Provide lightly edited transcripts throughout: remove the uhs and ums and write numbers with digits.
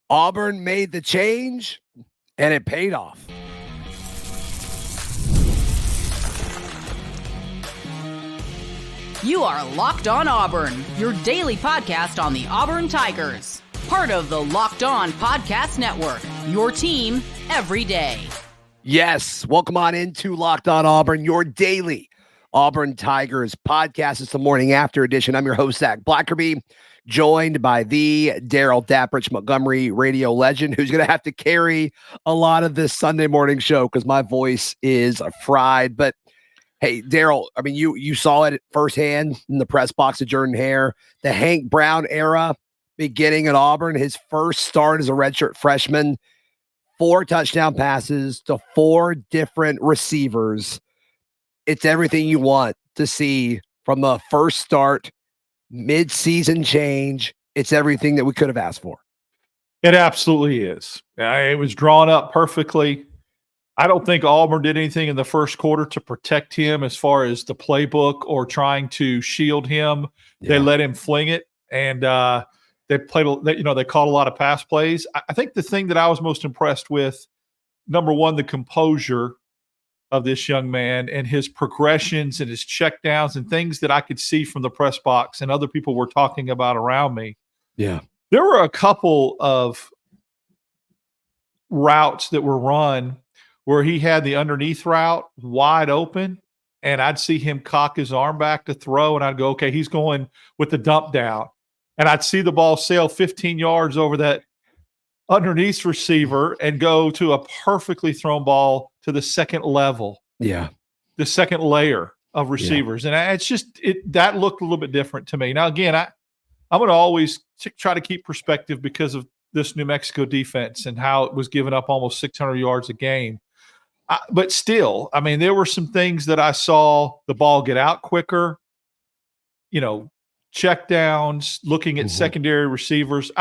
Auburn made the change, and it paid off. You are Locked On Auburn, your daily podcast on the Auburn Tigers. Part of the Locked On Podcast Network, your team every day. Yes, welcome on into Locked On Auburn, your daily Auburn Tigers podcast. It's the morning after edition. I'm your host, Zach Blackerby, joined by the Darrell Dapprich, Montgomery radio legend, who's going to have to carry a lot of this Sunday morning show because my voice is fried. But hey, Darrell, I mean, you saw it firsthand in the press box of Jordan Hare, the Hank Brown era beginning at Auburn, his first start as a redshirt freshman, 4 touchdown passes to 4 different receivers. It's everything you want to see from the first start, mid-season change. It's everything that we could have asked for. It absolutely is. It was drawn up perfectly. I don't think Auburn did anything in the first quarter to protect him as far as the playbook or trying to shield him. Yeah. They let him fling it, and they called a lot of pass plays. I think the thing that I was most impressed with, number one, the composure of this young man and his progressions and his checkdowns and things that I could see from the press box and other people were talking about around me. Yeah. There were a couple of routes that were run where he had the underneath route wide open, and I'd see him cock his arm back to throw, and I'd go, okay, he's going with the dump down. And I'd see the ball sail 15 yards over that underneath receiver and go to a perfectly thrown ball to the second level. Yeah. The second layer of receivers. Yeah. And it's just that looked a little bit different to me. Now, again, I'm going to always try to keep perspective because of this New Mexico defense and how it was giving up almost 600 yards a game. But still, I mean, there were some things that I saw the ball get out quicker, check downs, looking at secondary receivers.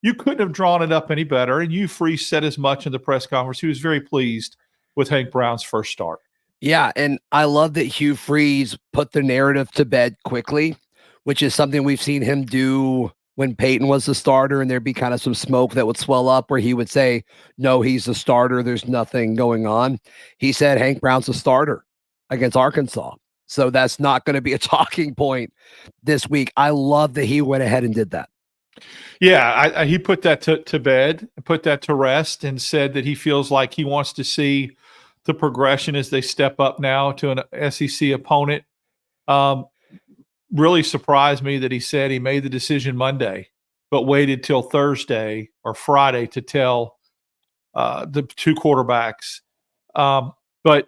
You couldn't have drawn it up any better, and Hugh Freeze said as much in the press conference. He was very pleased with Hank Brown's first start. Yeah, and I love that Hugh Freeze put the narrative to bed quickly, which is something we've seen him do when Peyton was the starter, and there'd be kind of some smoke that would swell up where he would say, no, he's the starter, there's nothing going on. He said Hank Brown's the starter against Arkansas. So that's not going to be a talking point this week. I love that he went ahead and did that. Yeah, he put that to bed, put that to rest, and said that he feels like he wants to see the progression as they step up now to an SEC opponent. Really surprised me that he said he made the decision Monday, but waited till Thursday or Friday to tell the 2 quarterbacks. But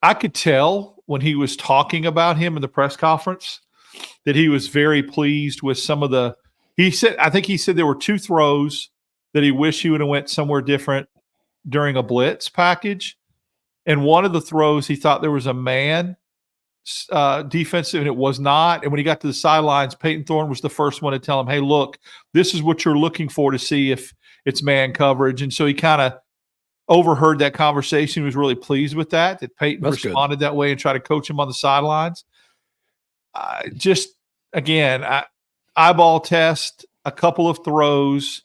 I could tell when he was talking about him in the press conference that he was very pleased with some of the – I think he said there were 2 throws that he wished he would have went somewhere different during a blitz package. And one of the throws, he thought there was a man defensive, and it was not. And when he got to the sidelines, Peyton Thorne was the first one to tell him, hey, look, this is what you're looking for to see if it's man coverage. And so he kind of overheard that conversation. He was really pleased with that Peyton responded that way and tried to coach him on the sidelines. Eyeball test, a couple of throws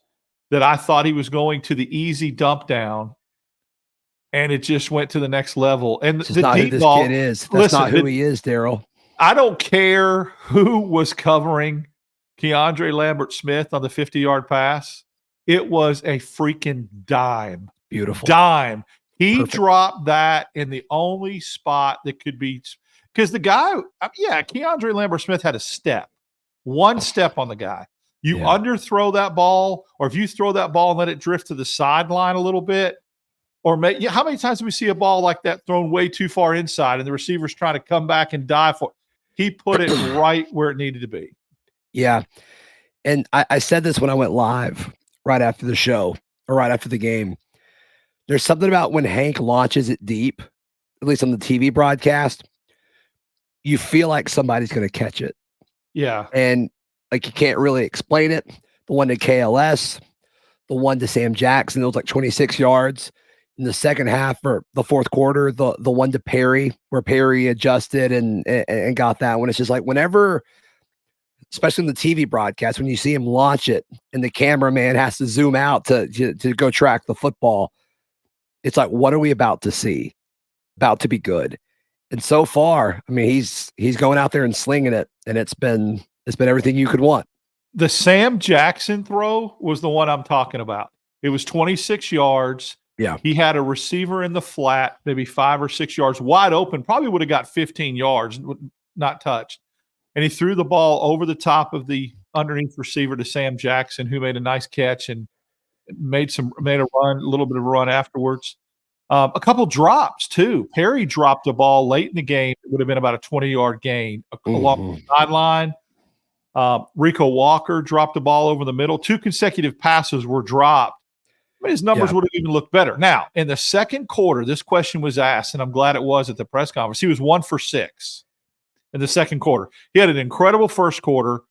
that I thought he was going to the easy dump down, and it just went to the next level. And the not deep who this ball, kid is. That's not who he is, Darrell. I don't care who was covering Keandre Lambert-Smith on the 50-yard pass. It was a freaking dime. Beautiful. Dime. He dropped that in the only spot that could be – because the guy Keandre Lambert-Smith had a step. One step on the guy. You underthrow that ball, or if you throw that ball and let it drift to the sideline a little bit, or how many times do we see a ball like that thrown way too far inside and the receiver's trying to come back and dive for it? He put it right where it needed to be. Yeah. And I said this when I went live right after the show or right after the game. There's something about when Hank launches it deep, at least on the TV broadcast, you feel like somebody's going to catch it. Yeah. And like you can't really explain it. The one to KLS, the one to Sam Jackson, it was like 26 yards. In the second half or the fourth quarter, the one to Perry, where Perry adjusted and got that one. It's just like whenever especially in the TV broadcast, when you see him launch it and the cameraman has to zoom out to go track the football. It's like, what are we about to see? About to be good. And so far, I mean, he's going out there and slinging it, and it's been everything you could want. The Sam Jackson throw was the one I'm talking about. It was 26 yards. Yeah. He had a receiver in the flat, maybe 5 or 6 yards wide open, probably would have got 15 yards, not touched. And he threw the ball over the top of the underneath receiver to Sam Jackson, who made a nice catch and made a little bit of a run afterwards. A couple drops too. Perry dropped a ball late in the game. It would have been about a 20-yard gain along the sideline. Rico Walker dropped the ball over the middle. 2 consecutive passes were dropped. I mean, his numbers would have even looked better. Now, in the second quarter, this question was asked, and I'm glad it was at the press conference. He was 1 for 6 in the second quarter. He had an incredible first quarter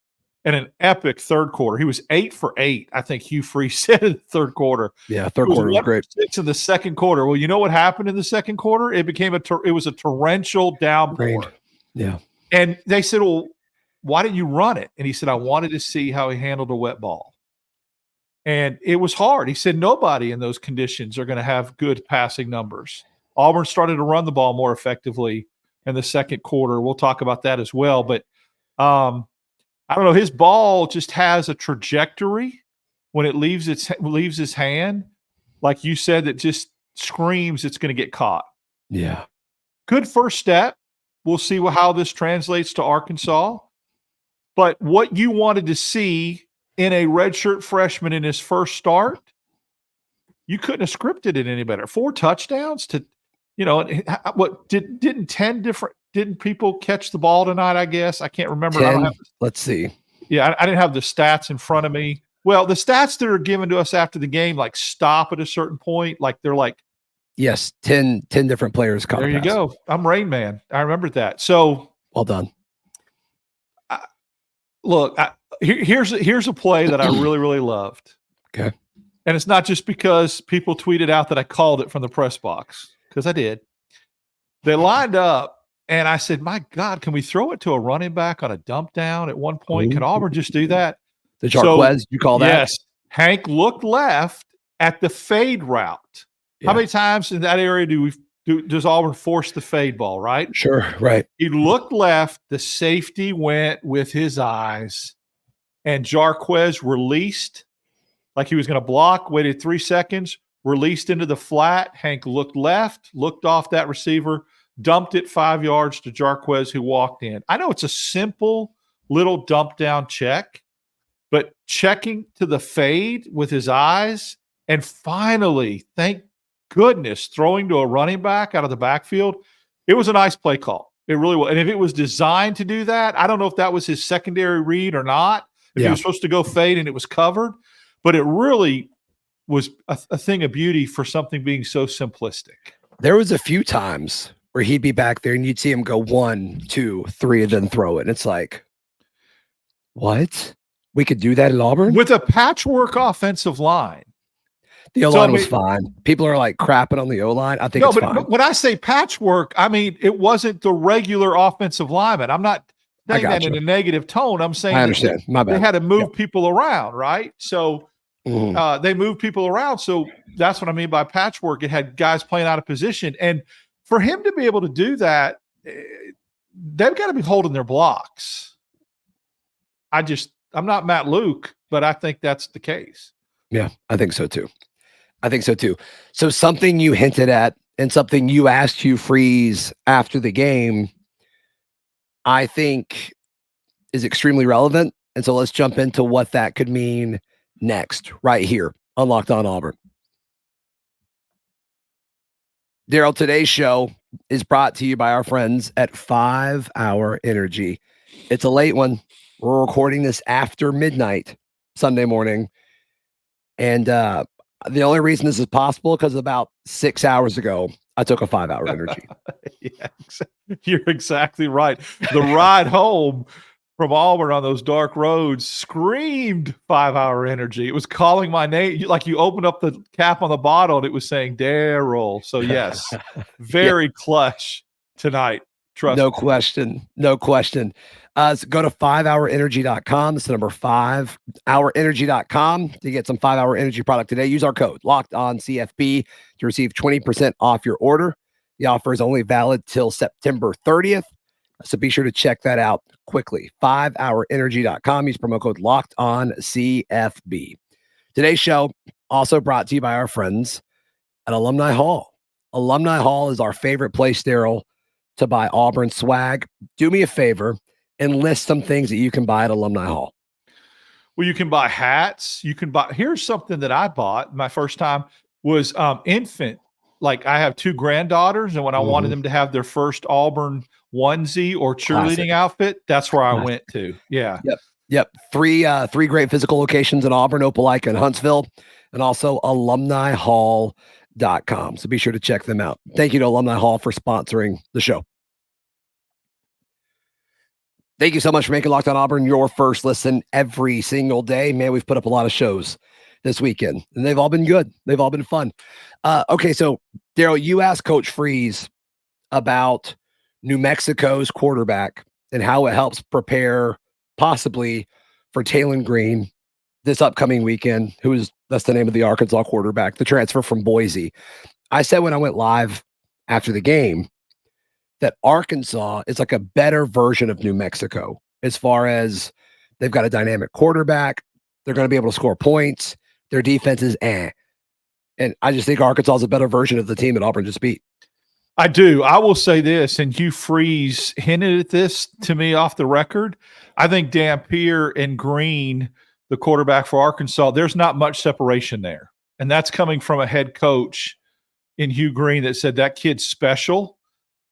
and an epic third quarter. He was 8 for 8, I think Hugh Freeze said in the third quarter. Yeah, third quarter was great. 6 in the second quarter. Well, you know what happened in the second quarter? It was a torrential downpour. Rain. Yeah. And they said, well, why didn't you run it? And he said, I wanted to see how he handled a wet ball. And it was hard. He said nobody in those conditions are going to have good passing numbers. Auburn started to run the ball more effectively in the second quarter. We'll talk about that as well. But I don't know. His ball just has a trajectory when it leaves his hand, like you said, that just screams it's going to get caught. Yeah. Good first step. We'll see how this translates to Arkansas. But what you wanted to see in a redshirt freshman in his first start, you couldn't have scripted it any better. 4 touchdowns to, what didn't people catch the ball tonight? I guess I can't remember. 10, let's see. Yeah, I didn't have the stats in front of me. Well, the stats that are given to us after the game, like stop at a certain point, like they're like, yes, 10 different players. There you go. I'm Rain Man. I remembered that. So well done. Look, here's a play that I really, really loved. Okay. And it's not just because people tweeted out that I called it from the press box, because I did. They lined up, and I said, my God, can we throw it to a running back on a dump down at one point? Can Auburn just do that? The Jarquez, you call that? Yes. Hank looked left at the fade route. Yeah. How many times in that area does Auburn force the fade ball, right? Sure, right. He looked left. The safety went with his eyes, and Jarquez released like he was going to block, waited 3 seconds, released into the flat. Hank looked left, looked off that receiver, dumped it 5 yards to Jarquez, who walked in. I know it's a simple little dump down check, but checking to the fade with his eyes, and finally, thank goodness, throwing to a running back out of the backfield, it was a nice play call. It really was. And if it was designed to do that, I don't know if that was his secondary read or not, if he was supposed to go fade and it was covered, but it really was a thing of beauty for something being so simplistic. There was a few times where he'd be back there and you'd see him go 1, 2, 3, and then throw it. And it's like, what? We could do that at Auburn? With a patchwork offensive line. The O-line was fine. People are like crapping on the O-line. I think it's fine. But when I say patchwork, I mean it wasn't the regular offensive lineman. I'm not saying that in a negative tone. I'm saying I understand. My bad. They had to move people around, right? So they moved people around. So that's what I mean by patchwork. It had guys playing out of position. And for him to be able to do that, they've got to be holding their blocks. I'm not Matt Luke, but I think that's the case. Yeah, I think so too. So something you hinted at and something you asked Hugh Freeze after the game, I think is extremely relevant. And so let's jump into what that could mean next, right here on Locked On Auburn. Darrell, today's show is brought to you by our friends at 5 Hour Energy. It's a late one. We're recording this after midnight Sunday morning. And the only reason this is possible because about 6 hours ago, I took a 5 Hour Energy. Yeah, you're exactly right. The ride home from Auburn on those dark roads screamed 5 Hour Energy. It was calling my name. Like you opened up the cap on the bottle and it was saying Darrell. So yes, very clutch tonight. Trust No me. question. No question. So go to 5hourenergy.com. That's the number 5hourenergy.com to get some 5-Hour Energy product today. Use our code Locked On CFB to receive 20% off your order. The offer is only valid till September 30th. So be sure to check that out quickly. 5hourenergy.com. Use promo code Locked On CFB. Today's show also brought to you by our friends at Alumni Hall. Alumni Hall is our favorite place, Darrell, to buy Auburn swag. Do me a favor and list some things that you can buy at Alumni Hall. Well, you can buy hats. You can buy. Here's something that I bought my first time was infant. Like I have 2 granddaughters, and when I wanted them to have their first Auburn onesie or cheerleading outfit, that's where I went to. Yeah. Yep. Three great physical locations in Auburn, Opelika, and Huntsville, and also alumnihall.com. So be sure to check them out. Thank you to Alumni Hall for sponsoring the show. Thank you so much for making Locked On Auburn your first listen every single day. Man, we've put up a lot of shows this weekend, and they've all been good. They've all been fun. Okay, so Darrell, you asked Coach Freeze about New Mexico's quarterback and how it helps prepare possibly for Talon Green this upcoming weekend, that's the name of the Arkansas quarterback, the transfer from Boise. I said when I went live after the game that Arkansas is like a better version of New Mexico as far as they've got a dynamic quarterback. They're going to be able to score points. Their defense is And I just think Arkansas is a better version of the team that Auburn just beat. I do. I will say this, and Hugh Freeze hinted at this to me off the record. I think Dampier and Green, the quarterback for Arkansas, there's not much separation there. And that's coming from a head coach in Hugh Green that said that kid's special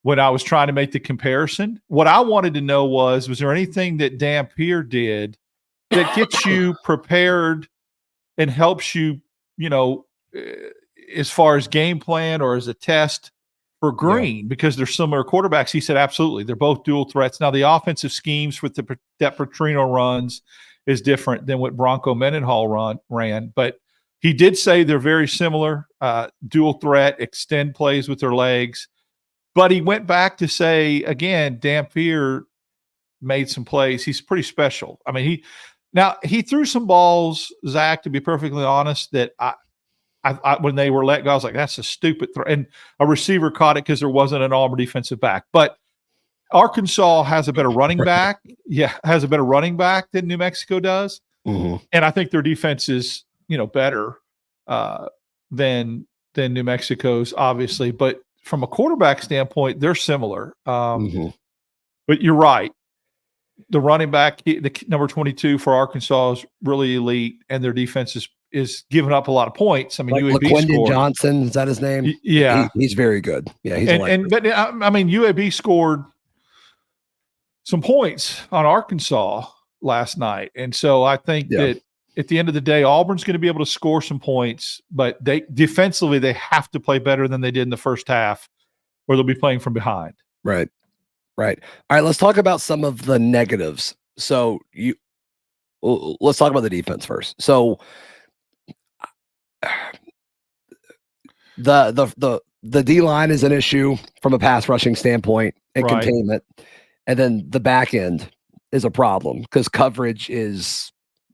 when I was trying to make the comparison. What I wanted to know was there anything that Dampier did that gets you prepared and helps you, as far as game plan or as a test for Green, because they're similar quarterbacks? He said, absolutely. They're both dual threats. Now, the offensive schemes with that Petrino runs is different than what Bronco Mendenhall ran, but he did say they're very similar, dual threat, extend plays with their legs. But he went back to say, again, Dampier made some plays. He's pretty special. I mean, he threw some balls, Zach, to be perfectly honest, that I when they were let go, I was like, that's a stupid throw. And a receiver caught it because there wasn't an Auburn defensive back. But Arkansas has a better running back. Yeah, has a better running back than New Mexico does. Mm-hmm. And I think their defense is, better than New Mexico's, obviously. But from a quarterback standpoint, they're similar. But you're right. The running back, the number 22 for Arkansas, is really elite, and their defense is giving up a lot of points. I mean, like UAB scored. Johnson, is that his name? Yeah, he's very good. Yeah, he's but I mean, UAB scored some points on Arkansas last night, and so I think that at the end of the day, Auburn's going to be able to score some points, but defensively they have to play better than they did in the first half, or they'll be playing from behind. Right. All right, let's talk about some of the negatives. So let's talk about the defense first. So the D line is an issue from a pass rushing standpoint and containment, and then the back end is a problem because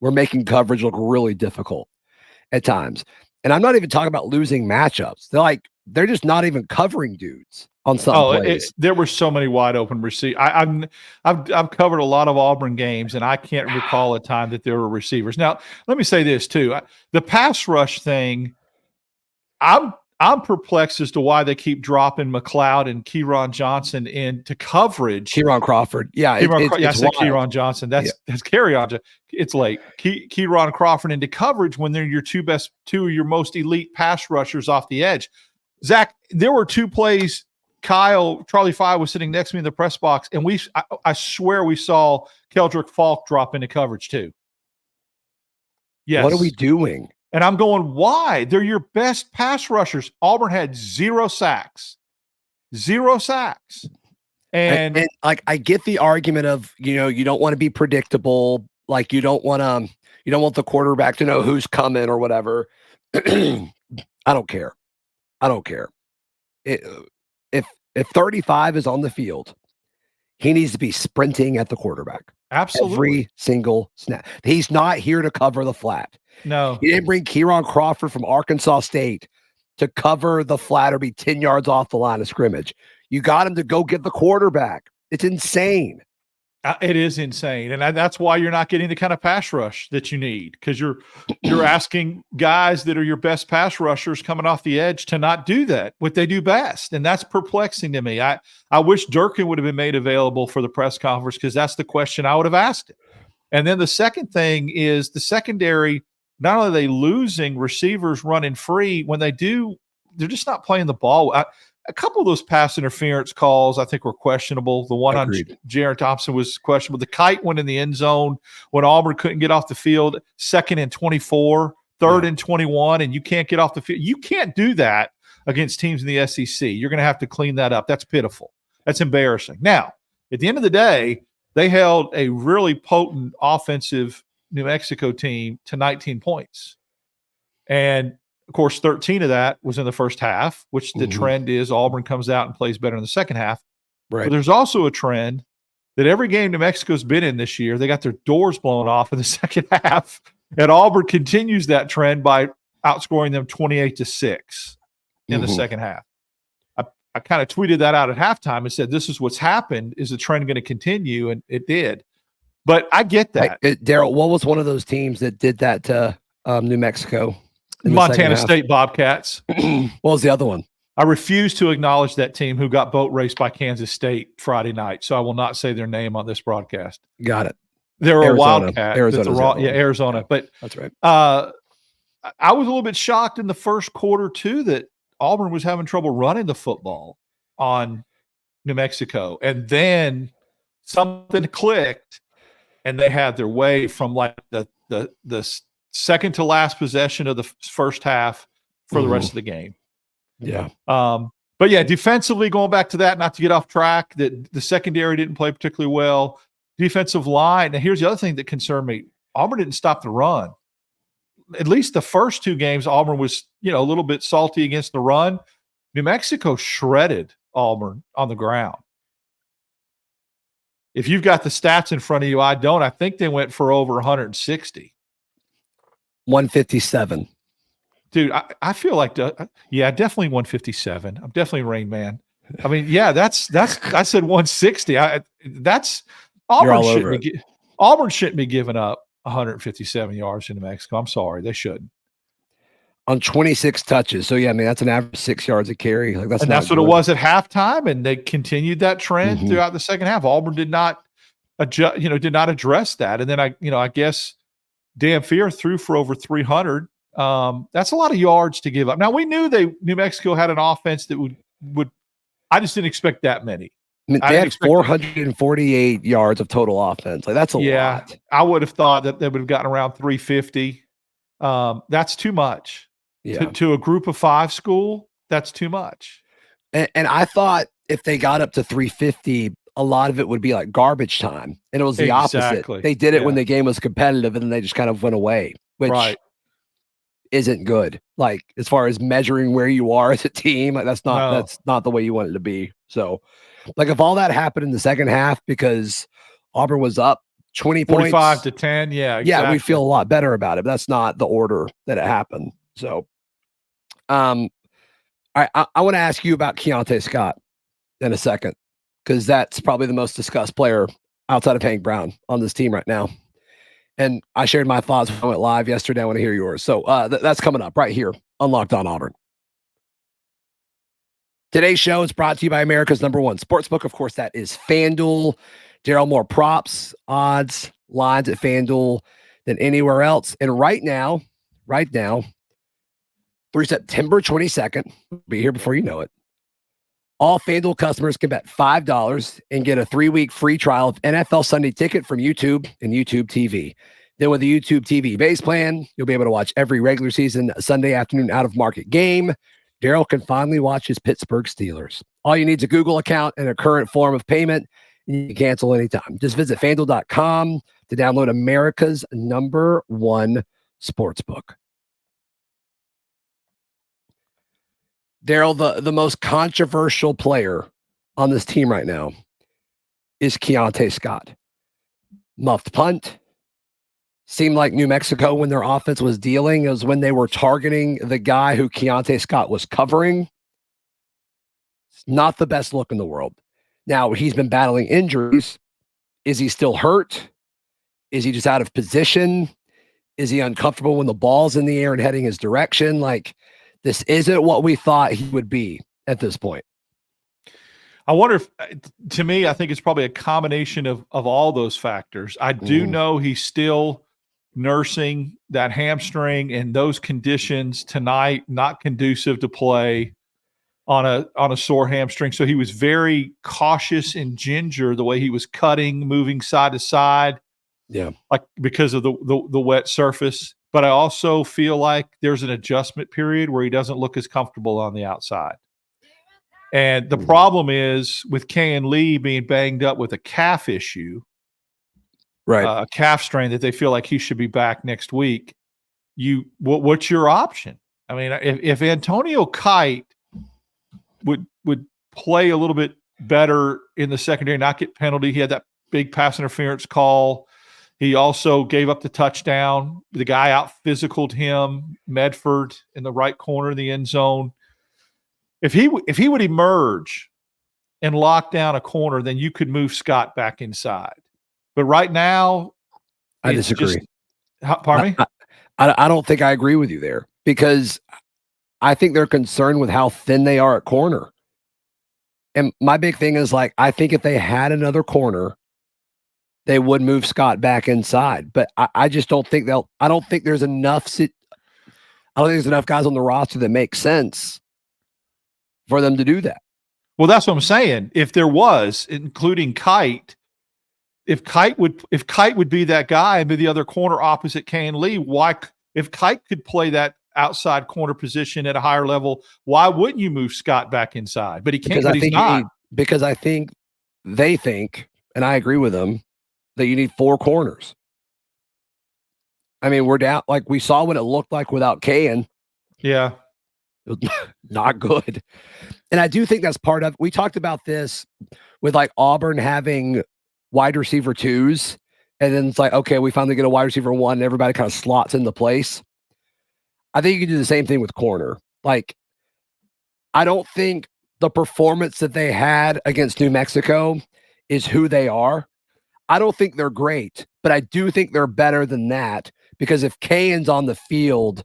we're making coverage look really difficult at times. And I'm not even talking about losing matchups. They're just not even covering dudes on some plays. There were so many wide open receivers. I've covered a lot of Auburn games, and I can't recall a time that there were receivers. Now, let me say this too: the pass rush thing. I'm perplexed as to why they keep dropping McLeod and Kieron Johnson into coverage. Kieron Crawford, I said Kieron Johnson. That's carry on. It's late. Kieron Crawford into coverage when they're your two of your most elite pass rushers off the edge. Zach, there were 2 plays. Charlie Fye was sitting next to me in the press box, and I swear we saw Keldrick Falk drop into coverage too. Yes. What are we doing? And I'm going, why? They're your best pass rushers. Auburn had 0 sacks. 0 sacks. And I get the argument of, you don't want to be predictable. Like you don't want the quarterback to know who's coming or whatever. I don't care. If 35 is on the field He needs to be sprinting at the quarterback. Absolutely. Every single snap. He's not here to cover the flat. No. You didn't bring Kieran Crawford from Arkansas State to cover the flat or be 10 yards off the line of scrimmage. You got him to go get the quarterback. It's insane. It is insane. And that's why you're not getting the kind of pass rush that you need, because you're asking guys that are your best pass rushers coming off the edge to not do that, what they do best. And that's perplexing to me. I wish Durkin would have been made available for the press conference, because that's the question I would have asked him. And then the second thing is the secondary, not only are they losing receivers running free, when they do, they're just not playing the ball. A couple of those pass interference calls, I think, were questionable. The one Agreed. on Jaron Thompson was questionable. The kite went in the end zone when Auburn couldn't get off the field, 2nd and 24, 3rd and 21, and you can't get off the field. You can't do that against teams in the SEC. You're going to have to clean that up. That's pitiful. That's embarrassing. Now, at the end of the day, they held a really potent offensive New Mexico team to 19 points. And of course, 13 of that was in the first half, which the trend is Auburn comes out and plays better in the second half. Right. But there's also a trend that every game New Mexico's been in this year, they got their doors blown off in the second half. And Auburn continues that trend by outscoring them 28-6 in the second half. I kind of tweeted that out at halftime and said, this is what's happened. Is the trend going to continue? And it did. But I get that. Darrell, what was one of those teams that did that to New Mexico? Montana State Bobcats. What was the other one? I refuse to acknowledge that team who got boat raced by Kansas State Friday night, so I will not say their name on this broadcast. Got it. They're a Wildcat. Arizona. Arizona. But that's right. I was a little bit shocked in the first quarter, too, that Auburn was having trouble running the football on New Mexico. And then something clicked, and they had their way from like the second to last possession of the first half for the rest of the game. Yeah. But yeah, defensively, going back to that, not to get off track, that the secondary didn't play particularly well. Defensive line. Now, here's the other thing that concerned me. Auburn didn't stop the run. At least the first two games, Auburn was, a little bit salty against the run. New Mexico shredded Auburn on the ground. If you've got the stats in front of you, I don't. I think they went for over 160. 157. Dude, I feel like, definitely 157. I'm definitely Rain Man. I mean, yeah, that's. I said 160. Auburn shouldn't be giving up 157 yards into Mexico. I'm sorry, they shouldn't. On 26 touches, so yeah, I mean that's an average 6 yards a carry. That's what it was at halftime, and they continued that trend throughout the second half. Auburn did not adjust, did not address that, and then I guess Dan Fear threw for over 300. That's a lot of yards to give up. Now we knew New Mexico had an offense that would. I just didn't expect that many. I mean, they had 448 yards of total offense. Like that's a lot. I would have thought that they would have gotten around 350. That's too much. Yeah. To a group of 5 school, that's too much. And I thought if they got up to 350, a lot of it would be like garbage time. And it was the opposite. They did it when the game was competitive, and then they just kind of went away, which isn't good. Like as far as measuring where you are as a team, like that's not the way you want it to be. So like if all that happened in the second half because Auburn was up 20 points, 45 to 10, exactly. We'd feel a lot better about it. But that's not the order that it happened. So I want to ask you about Keontae Scott in a second, because that's probably the most discussed player outside of Hank Brown on this team right now. And I shared my thoughts when I went live yesterday. I want to hear yours. So that's coming up right here on Locked On Auburn. Today's show is brought to you by America's #1 sportsbook. Of course, that is FanDuel. Darrell, more props, odds, lines at FanDuel than anywhere else. And right now, through September 22nd, be here before you know it, all FanDuel customers can bet $5 and get a 3-week free trial of NFL Sunday Ticket from YouTube and YouTube TV. Then with the YouTube TV base plan, you'll be able to watch every regular season Sunday afternoon out-of-market game. Darrell can finally watch his Pittsburgh Steelers. All you need is a Google account and a current form of payment, and you can cancel anytime. Just visit FanDuel.com to download America's #1 sportsbook. Darrell, the most controversial player on this team right now is Keontae Scott. Muffed punt. Seemed like New Mexico, when their offense was dealing, is when they were targeting the guy who Keontae Scott was covering. It's not the best look in the world. Now, he's been battling injuries. Is he still hurt? Is he just out of position? Is he uncomfortable when the ball's in the air and heading his direction? Like, this isn't what we thought he would be at this point. I wonder if, to me, I think it's probably a combination of all those factors. I do know he's still nursing that hamstring, and those conditions tonight not conducive to play on a sore hamstring. So he was very cautious and ginger the way he was cutting, moving side to side. Yeah. Like because of the wet surface. But I also feel like there's an adjustment period where he doesn't look as comfortable on the outside. And the problem is with Kayin Lee being banged up with a calf issue, right? A calf strain that they feel like he should be back next week. What's your option? I mean, if Antonio Kite would play a little bit better in the secondary, not get penalty. He had that big pass interference call. He also gave up the touchdown. The guy out physicaled him, Medford, in the right corner of the end zone. If he would emerge and lock down a corner, then you could move Scott back inside. But right now, I disagree. Pardon me? I don't think I agree with you there, because I think they're concerned with how thin they are at corner. And my big thing is, like, I think if they had another corner, they would move Scott back inside. But I just don't think I don't think there's enough guys on the roster that make sense for them to do that. Well, that's what I'm saying. If there was, including Kite, if Kite would be that guy and be the other corner opposite Kayin Lee, if Kite could play that outside corner position at a higher level, why wouldn't you move Scott back inside? But he can't. But he's not. Because I think they think, and I agree with them, that you need 4 corners. I mean, we're down. Like, we saw what it looked like without Kayin. Yeah. It was not good. And I do think that's part of, we talked about this with like Auburn having wide receiver 2s. And then it's like, okay, we finally get a wide receiver 1 and everybody kind of slots into place. I think you can do the same thing with corner. Like, I don't think the performance that they had against New Mexico is who they are. I don't think they're great, but I do think they're better than that, because if Kayin's on the field,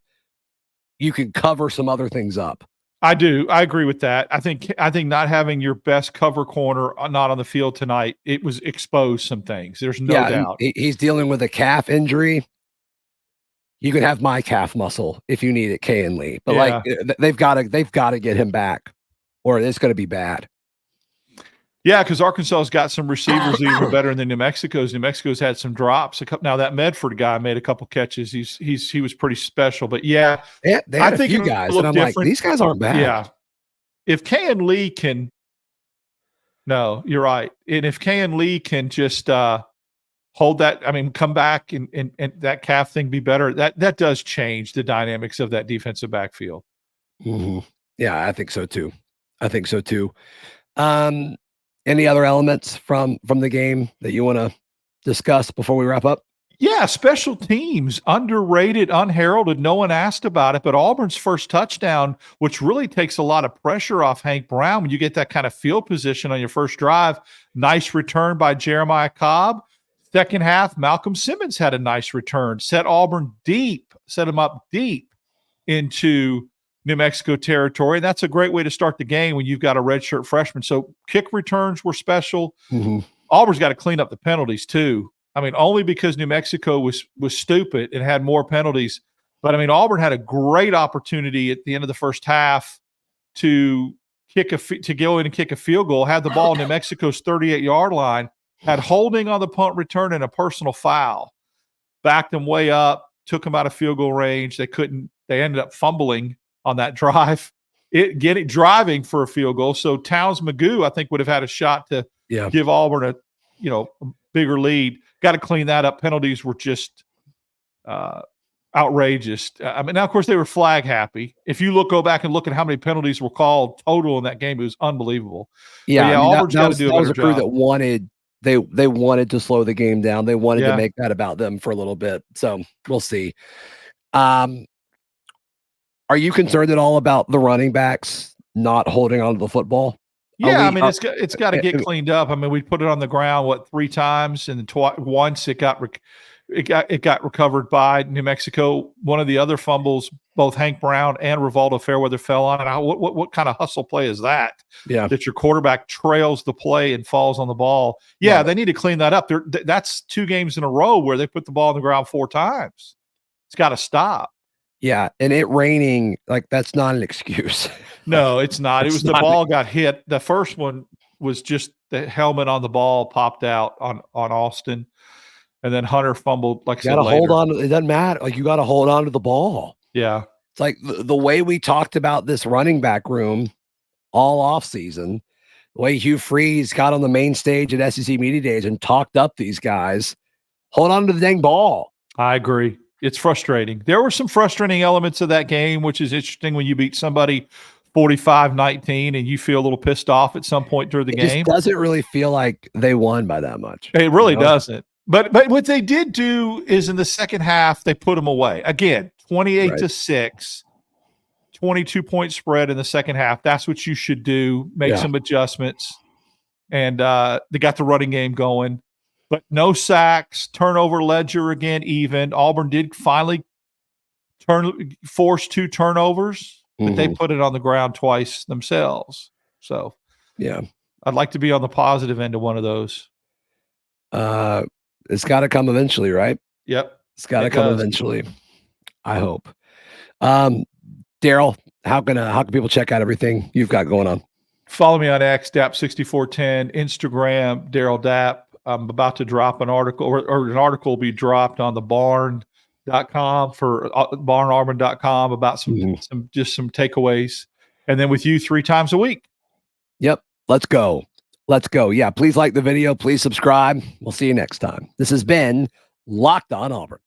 you can cover some other things up. I do. I agree with that. I think not having your best cover corner not on the field tonight, it was exposed some things. There's no doubt. He's dealing with a calf injury. You can have my calf muscle if you need it, Kayin Lee. But like, they've got to get him back, or it's going to be bad. Yeah, because Arkansas's got some receivers even better than New Mexico's. New Mexico's had some drops. Now that Medford guy made a couple catches. He was pretty special. But yeah, they had a few guys, and I'm like, these guys aren't bad. Yeah, if Kayin Lee can, no, you're right. And if Kayin Lee can just hold that, I mean, come back and that calf thing be better, that does change the dynamics of that defensive backfield. Mm-hmm. Yeah, I think so too. Any other elements from the game that you want to discuss before we wrap up? Yeah, special teams, underrated, unheralded. No one asked about it, but Auburn's first touchdown, which really takes a lot of pressure off Hank Brown when you get that kind of field position on your first drive. Nice return by Jeremiah Cobb. Second half, Malcolm Simmons had a nice return, set Auburn deep, set him up deep into New Mexico territory. That's a great way to start the game when you've got a redshirt freshman. So kick returns were special. Mm-hmm. Auburn's got to clean up the penalties too. I mean, only because New Mexico was stupid and had more penalties. But I mean, Auburn had a great opportunity at the end of the first half to go in and kick a field goal. Had the ball in New Mexico's 38-yard line. Had holding on the punt return and a personal foul. Backed them way up. Took them out of field goal range. They couldn't. They ended up fumbling on that drive, driving for a field goal. So Towns Magoo, I think, would have had a shot to give Auburn a bigger lead. Got to clean that up. Penalties were just outrageous. I mean, now of course they were flag happy. If you go back and look at how many penalties were called total in that game, it was unbelievable. Yeah, Auburn's got to do a better job. That was a crew that wanted They wanted to slow the game down. They wanted to Yeah. make that about them for a little bit. So we'll see. Are you concerned at all about the running backs not holding on to the football? Yeah, I mean, it's got to get cleaned up. I mean, we put it on the ground 3 times, and once it got recovered by New Mexico. One of the other fumbles, both Hank Brown and Rivaldo Fairweather fell on it. What kind of hustle play is that? Yeah, that your quarterback trails the play and falls on the ball. Yeah, they need to clean that up. That's 2 games in a row where they put the ball on the ground 4 times. It's got to stop. Yeah, and it raining, like, that's not an excuse. No, it's not. It was the ball got hit. The first one was just the helmet on the ball popped out on Austin, and then Hunter fumbled. Like you got to hold on. It doesn't matter. Like, you got to hold on to the ball. Yeah, it's like the way we talked about this running back room all off season. The way Hugh Freeze got on the main stage at SEC Media Days and talked up these guys. Hold on to the dang ball. I agree. It's frustrating. There were some frustrating elements of that game, which is interesting when you beat somebody 45-19 and you feel a little pissed off at some point during the game. It doesn't really feel like they won by that much. It really doesn't. But what they did do is in the second half, they put them away. Again, 28-6, 22-point spread in the second half. That's what you should do. Make some adjustments. And they got the running game going. But no sacks, turnover ledger again, even. Auburn did finally force 2 turnovers, but they put it on the ground twice themselves. So, yeah, I'd like to be on the positive end of one of those. It's got to come eventually, right? Yep. It's got to come eventually. I hope. Darrell, how can people check out everything you've got going on? Follow me on X, Dap6410, Instagram, Darrell Dap. I'm about to drop an article, or an article will be dropped on the barn.com for barnauburn.com about some takeaways. And then with you 3 times a week. Yep. Let's go. Yeah. Please like the video. Please subscribe. We'll see you next time. This has been Locked On Auburn.